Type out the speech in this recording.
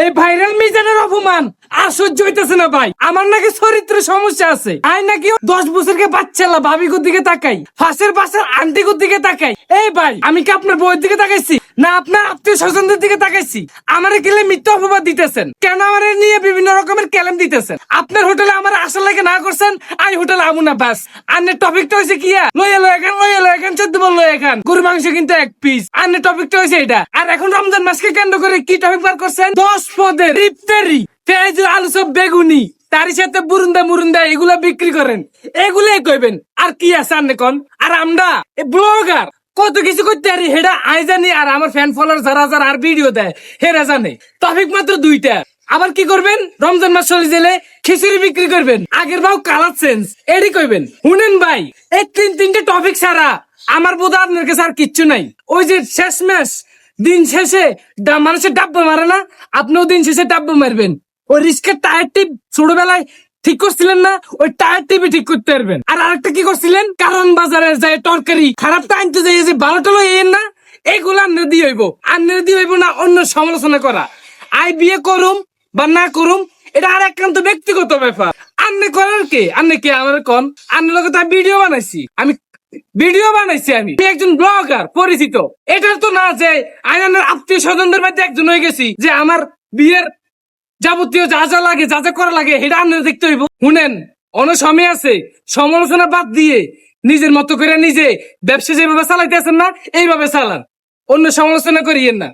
এই ভাইরাল মিজানের অপমান আর সহ্য হইতেছে না ভাই। আমার নাকি চরিত্র সমস্যা আছে। আই নাকি 10 বছরকে বাচ্চালা ভাবিগুর দিকে তাকাই, ফাঁসের পাশের আন্টিগুর দিকে তাকাই। এই ভাই, আমি কি আপনার বউয়ের দিকে তাকাইছি না আপনার আত্মীয় স্বজনদের দিকে তাকাইছি? আমারে কেলে মিথ্যা অপবাদ দিতেছেন কেন? আমারে নিয়ে বিভিন্ন রকমের ক্যালেম দিতেছেন। আপনার হোটেলে আমার আসল লাগে না করছেন, আমি হোটেলে আমু না বাস। আন্নের টপিকটা হয়েছে কি? লয়ে এখান 14 বল লয়ে এখান গরু মাংস কিন্তু 1 পিস। আন্নের টপিকটা হয়েছে এটা। আর এখন রমজান মাসকে কেন্দ্র করে কি টপিক বার করছেন? 10 পদের ইফতারি, পেঁয়াজ আলু সব বেগুনি, তারই সাথে মুরুন্দা এগুলা বিক্রি করেন। এগুলাই কইবেন আর কি আছে আন্নে কোন? আর আমরা ব্লগার কত কিছু করতে পারি হেডা আই জানি, আর আমার ফ্যান ফলোয়ার যারা যারা আর ভিডিও দেয় হেরা জানে। টপিক মাত্র 2টা। আবার কি করবেন? রমজান মাস চলে গেলে খিচুড়ি বিক্রি করবেন। আগের বাউ কালার চেঞ্জ এডি কইবেন। শুনেন ভাই, এই 3-3টে টপিক ছাড়া আমার বোধ আপনার কাছে আর কিচ্ছু নাই। ওই যে শেষ ম্যাচ দিন শেষে মানুষের ডাব্বা মারে না, আপনিও দিন শেষে ডাব্বা মারবেন। ওই রিস্কের টায়ার টিপ ছোটবেলায় ঠিক করছিলেন না, ওই টায়ার টিপে ঠিক করতে পারবেন। আর আরেকটা কি করছিলেন? কারণ বাজারে যায় তরকারি খারাপটা আনতে যাই যে ভালোটা লইয়েন না, এইগুলো আন্নে দিয়ে হইব না অন্য সমালোচনা করা। আই বিয়ে করুম বা না করুম এটা আর একান্ত ব্যক্তিগত ব্যাপার। আন্নে করার কে? আন্নে কে আমার কন? আন্নের লোক তো ভিডিও বানাইছি আমি আমি একজন ব্লগার পরিচিত। এটার তো না যে আইনের আত্মীয় স্বজনদের মধ্যে একজন হয়ে গেছি যে আমার বিয়ের যাবতীয় যা যা লাগে যা যা করা লাগে এটা আন্নের দেখতে হইব। শুনেন, অনেক সময় আছে, সমালোচনা বাদ দিয়ে নিজের মতো করে নিজে ব্যবসা যেভাবে চালাইতে আছেন না এইভাবে চালান, অন্য সমালোচনা করিয়েন না।